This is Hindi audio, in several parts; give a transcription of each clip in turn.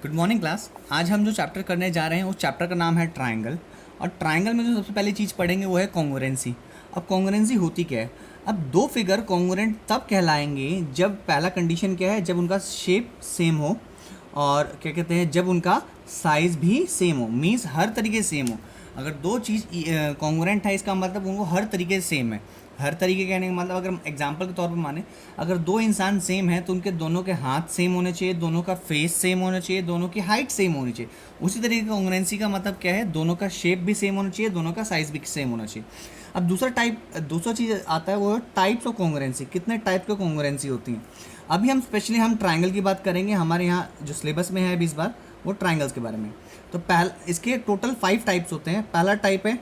Good morning class. आज हम जो चैप्टर करने जा रहे हैं उस चैप्टर का नाम है ट्रायंगल। और ट्रायंगल में जो सबसे पहली चीज़ पढ़ेंगे वो है कॉन्ग्रुएंसी। अब कॉन्ग्रुएंसी होती क्या है? अब दो फिगर कॉन्ग्रुएंट तब कहलाएंगे जब पहला कंडीशन क्या है, जब उनका शेप सेम हो और क्या कहते हैं, जब उनका साइज़ भी सेम हो, मीन्स हर तरीके से सेम हो। अगर दो चीज़ कॉन्ग्रुएंट है इसका मतलब उनको हर तरीके से सेम है। हर तरीके कहने का मतलब, अगर एग्जांपल के तौर पर माने, अगर दो इंसान सेम हैं तो उनके दोनों के हाथ सेम होने चाहिए, दोनों का फेस सेम होना चाहिए, दोनों की हाइट सेम होनी चाहिए। उसी तरीके का कॉन्ग्रुएंसी का मतलब क्या है, दोनों का शेप भी सेम होना चाहिए, दोनों का साइज़ भी सेम होना चाहिए। अब दूसरा चीज़ आता है वो टाइप्स ऑफ कॉन्ग्रुएंसी। कितने टाइप के कॉन्ग्रुएंसी होती हैं? अभी हम स्पेशली ट्राइंगल की बात करेंगे। हमारे यहाँ जो सिलेबस में है अभी इस बार वो ट्राइंगल्स के बारे में। तो इसके टोटल 5 टाइप्स होते हैं। पहला टाइप है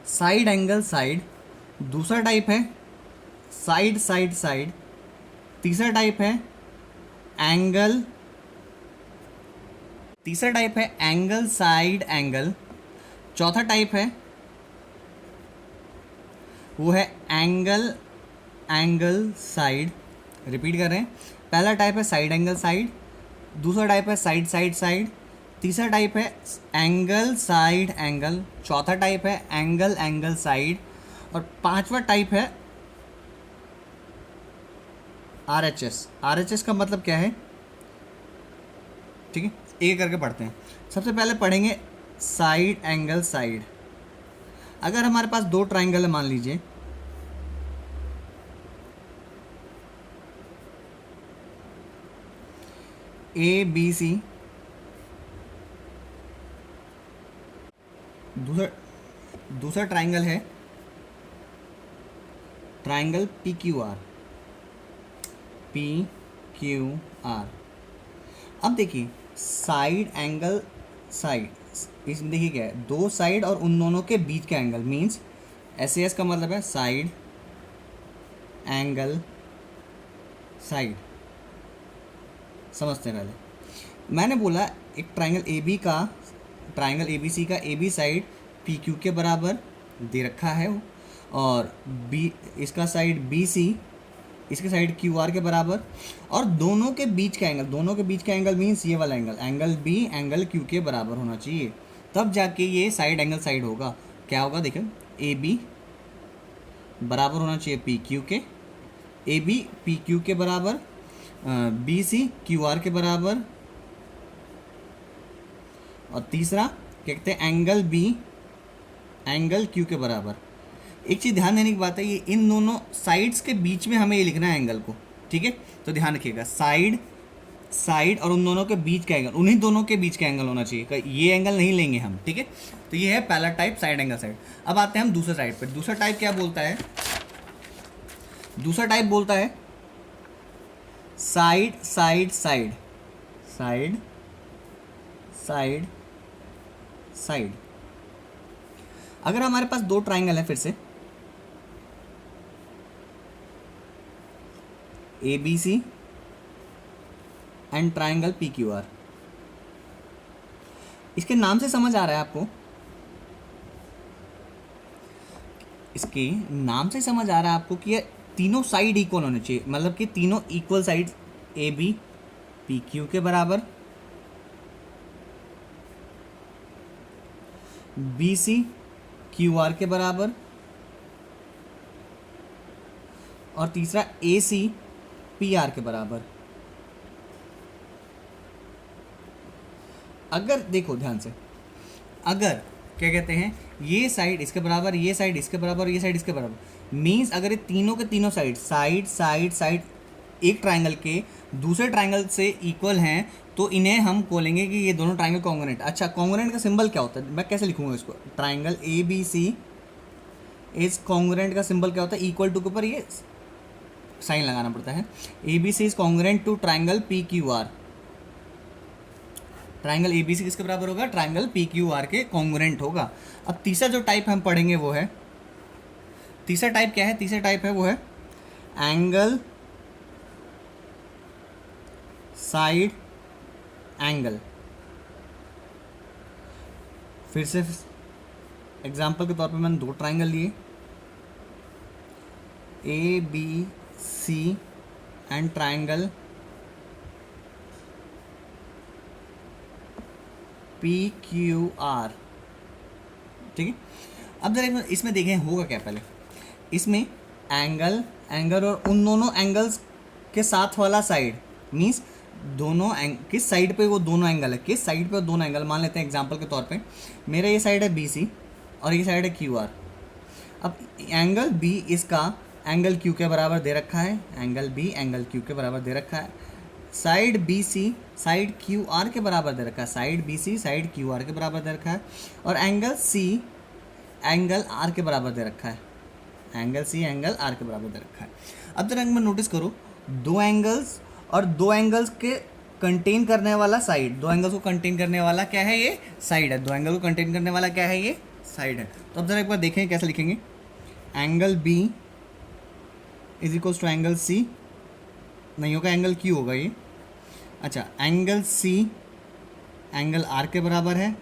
साइड एंगल साइड, दूसरा टाइप है साइड साइड साइड, तीसरा टाइप है एंगल एंगल साइड एंगल, चौथा टाइप है वो है एंगल एंगल साइड। रिपीट कर रहे हैं, पहला टाइप है साइड एंगल साइड, दूसरा टाइप है साइड साइड साइड, तीसरा टाइप है एंगल साइड एंगल, चौथा टाइप है एंगल एंगल साइड, और पांचवा टाइप है RHS। RHS का मतलब क्या है? ठीक है, एक करके पढ़ते हैं। सबसे पहले पढ़ेंगे साइड एंगल साइड। अगर हमारे पास दो ट्राइंगल है, मान लीजिए ABC, दूसरा ट्राइंगल है ट्राइंगल PQR। अब देखिए साइड एंगल साइड, इसमें देखिए क्या है, दो साइड और उन दोनों के बीच का एंगल, मीन्स SAS का मतलब है साइड एंगल साइड। समझते हैं? पहले मैंने बोला एक ट्राइंगल ABC का AB साइड PQ के बराबर दे रखा है, और इसका साइड BC इसके साइड QR के बराबर, और दोनों के बीच का एंगल मीन्स ये वाला एंगल B एंगल Q के बराबर होना चाहिए, तब जाके ये साइड एंगल साइड होगा। क्या होगा देखो, AB बराबर होना चाहिए PQ के, AB PQ के बराबर, BC QR के बराबर, और तीसरा क्या कहते हैं, एंगल B एंगल Q के बराबर। एक चीज़ ध्यान देने की बात है, ये इन दोनों साइड्स के बीच में हमें ये लिखना है एंगल को। ठीक है, तो ध्यान रखिएगा, साइड और उन दोनों के बीच का एंगल, उन्हीं दोनों के बीच का एंगल होना चाहिए, ये एंगल नहीं लेंगे हम। ठीक है, तो ये है पहला टाइप साइड एंगल साइड। अब आते हैं हम दूसरे साइड पर। दूसरा टाइप क्या बोलता है? दूसरा टाइप बोलता है side side side, side side side. अगर हमारे पास दो ट्राइंगल है, फिर से ABC एंड ट्राइंगल PQR, इसके नाम से समझ आ रहा है आपको? इसके नाम से समझ आ रहा है आपको कि ये तीनों साइड इक्वल होने चाहिए, मतलब कि तीनों इक्वल साइड AB PQ के बराबर, BC QR के बराबर, और तीसरा AC PR के बराबर। अगर देखो ध्यान से, अगर क्या कहते हैं, ये साइड इसके बराबर, ये साइड इसके बराबर, ये साइड इसके बराबर, मीन्स अगर ये तीनों के तीनों साइड साइड साइड साइड एक ट्राइंगल के दूसरे ट्राइंगल से इक्वल हैं, तो इन्हें हम बोलेंगे कि ये दोनों ट्राइंगल कॉन्ग्रुएंट। अच्छा, कॉन्ग्रुएंट का सिंबल क्या होता है? मैं कैसे लिखूंगा इसको? ट्राइंगल ABC इज कॉन्ग्रुएंट का सिंबल क्या होता है? इक्वल टू के ऊपर ये साइन लगाना पड़ता है। ABC is congruent to triangle PQR। Triangle ABC किसके बराबर होगा? ट्राइंगल PQR के कॉन्ग्रुएंट होगा। अब तीसरा जो टाइप हम पढ़ेंगे वो है, तीसरा टाइप क्या है? तीसरा टाइप है वो है एंगल साइड एंगल। फिर से एग्जाम्पल के तौर पे मैंने दो ट्राइंगल लिए, ABC एंड ट्राइंगल PQR, ठीक है। अब जरा इसमें देखें होगा क्या पहले। इसमें एंगल एंगल और उन दोनों एंगल्स के साथ वाला साइड मीन्स दोनों किस साइड पे वो दोनों एंगल है, किस साइड पे वो दोनों एंगल, मान लेते हैं एग्जांपल के तौर पे मेरा ये साइड है BC और ये साइड है QR। अब एंगल B इसका एंगल Q के बराबर दे रखा है, एंगल B एंगल Q के बराबर दे रखा है, साइड BC साइड QR के बराबर दे रखा है, साइड BC साइड QR के बराबर दे रखा है, और एंगल C एंगल R के बराबर दे रखा है, एंगल C एंगल R के बराबर दे रखा है। अब जरा में नोटिस करो, दो एंगल्स और दो एंगल्स के कंटेन करने वाला साइड, दो एंगल्स को कंटेन करने वाला क्या है, ये साइड है, दो एंगल को कंटेन करने वाला क्या है, ये साइड है। तो अब जरा एक बार देखें कैसे लिखेंगे, angle B is equals to angle C, नहीं होगा एंगल Q होगा ये, अच्छा एंगल C एंगल R के बराबर है,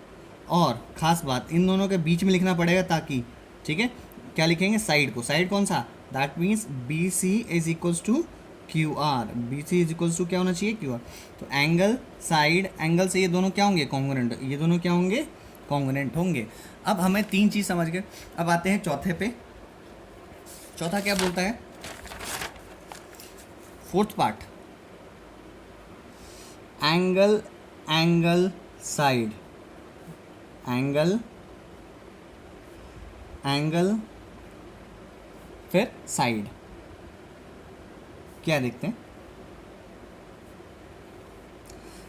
और ख़ास बात इन दोनों के बीच में लिखना पड़ेगा ताकि, ठीक है, क्या लिखेंगे साइड को, साइड कौन सा, that means BC is equals to QR, BC is equals to क्या होना चाहिए, QR। तो एंगल साइड एंगल से ये दोनों क्या होंगे, कॉन्ग्रुएंट, ये दोनों क्या होंगे, कॉन्ग्रुएंट होंगे। अब हमें तीन चीज़ समझ गए, अब आते हैं चौथे पे। चौथा क्या बोलता है, fourth part, angle angle side, angle angle फिर साइड, क्या देखते हैं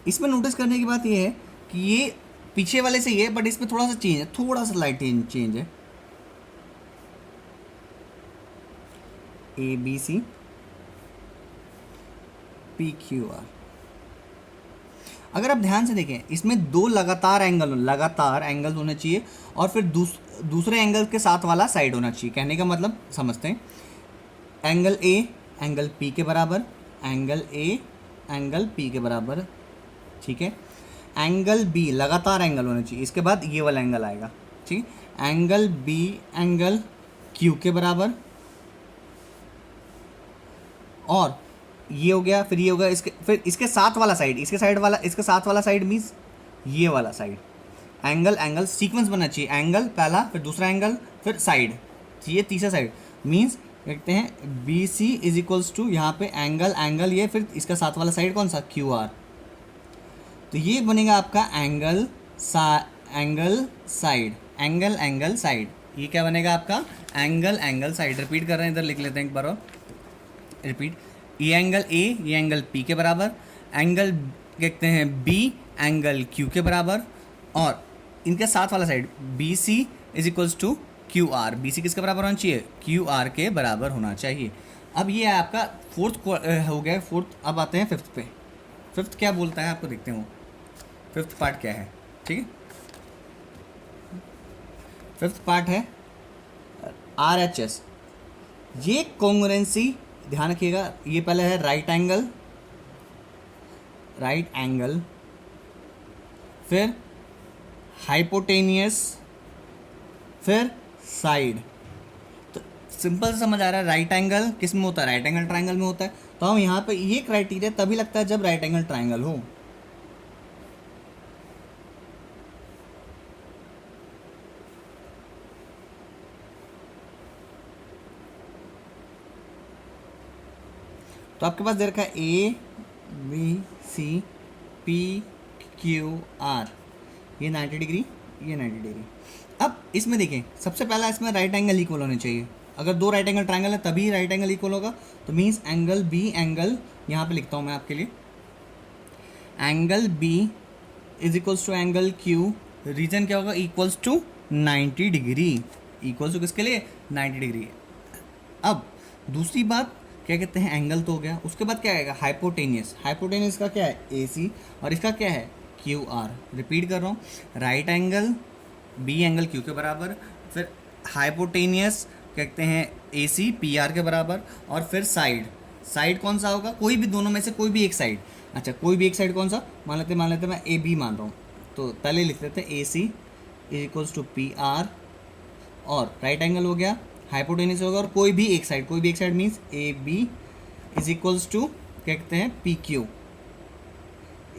इसमें। नोटिस करने की बात यह है कि ये पीछे वाले से ये, बट इसमें थोड़ा सा चेंज है, थोड़ा सा लाइट चेंज है, ABC PQR। अगर आप ध्यान से देखें इसमें दो लगातार एंगल होने चाहिए, और फिर दूसरे एंगल के साथ वाला साइड होना चाहिए। कहने का मतलब समझते हैं, एंगल A एंगल P के बराबर, एंगल A एंगल P के बराबर, ठीक है। एंगल B लगातार एंगल होना चाहिए, इसके बाद ये वाला एंगल आएगा, ठीक है। एंगल B एंगल Q के बराबर, और ये हो गया, फिर ये होगा, फिर इसके साथ वाला साइड, इसके साथ वाला साइड मीन्स ये वाला साइड। एंगल एंगल सीक्वेंस बनना चाहिए, एंगल पहला फिर दूसरा एंगल फिर साइड, ये तीसरा साइड मीन्स देखते हैं BC इज इक्वल्स टू यहाँ पे एंगल एंगल ये, फिर इसका साथ वाला साइड कौन सा, QR। तो ये बनेगा आपका angle side, angle angle side, ये क्या बनेगा आपका, एंगल एंगल साइड। रिपीट कर रहे हैं, इधर लिख लेते हैं एक बार और, रिपीट। ये एंगल A ये एंगल P के बराबर, एंगल कहते हैं B एंगल Q के बराबर, और इनके साथ वाला side BC is equals to QR। BC किसके बराबर होना चाहिए, QR के बराबर होना चाहिए। अब ये है आपका फोर्थ हो गया, फोर्थ। अब आते हैं फिफ्थ पे। फिफ्थ क्या बोलता है आपको देखते हैं, वो फिफ्थ पार्ट क्या है, ठीक है। फिफ्थ पार्ट है RHS। ये कॉन्ग्रुएंसी ध्यान रखिएगा, ये पहले है राइट एंगल, फिर हाइपोटेनियस, फिर साइड। तो सिंपल समझ आ रहा है, राइट एंगल किस में होता है, राइट एंगल ट्राइंगल में होता है। तो हम यहाँ पे ये क्राइटेरिया तभी लगता है जब राइट एंगल ट्राइंगल हो। तो आपके पास दे रखा है ABCPQR, ये 90 डिग्री, ये 90 डिग्री। अब इसमें देखें, सबसे पहला इसमें राइट एंगल इक्वल होने चाहिए। अगर दो राइट एंगल ट्राइंगल है तभी राइट एंगल इक्वल होगा। तो मीन्स एंगल B एंगल, यहाँ पे लिखता हूँ मैं आपके लिए, angle B is equals to angle Q, reason क्या होगा, equals to 90 degree, equals to किसके लिए, 90 डिग्री। अब दूसरी बात क्या कहते हैं, एंगल तो हो गया, उसके बाद क्या आएगा, हाइपोटेनियस। हाइपोटेनियस का क्या है, AC, और इसका क्या है, QR। रिपीट कर रहा हूँ, right angle B angle Q के बराबर, फिर हाइपोटेनियस कहते हैं AC PR के बराबर, और फिर साइड कौन सा होगा, कोई भी दोनों में से कोई भी एक साइड। अच्छा, कोई भी एक साइड कौन सा, मान लेते मैं AB मान रहा हूँ, तो पहले लिख लेते हैं AC is equals to PR, और राइट एंगल हो गया, हाइपोटेनियस होगा, और कोई भी एक side means AB is equals to क्या कहते हैं, PQ।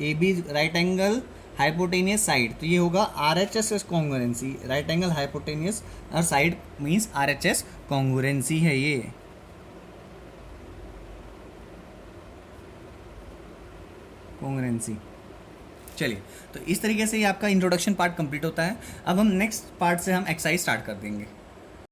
AB right angle hypotenuse side, तो ये होगा R H S congruency, right angle hypotenuse और side means R H S congruency है ये। कॉन्ग्रुएंसी। चलिए, तो इस तरीके से ये आपका इंट्रोडक्शन पार्ट कंप्लीट होता है। अब हम नेक्स्ट पार्ट से हम एक्सरसाइज स्टार्ट कर देंगे।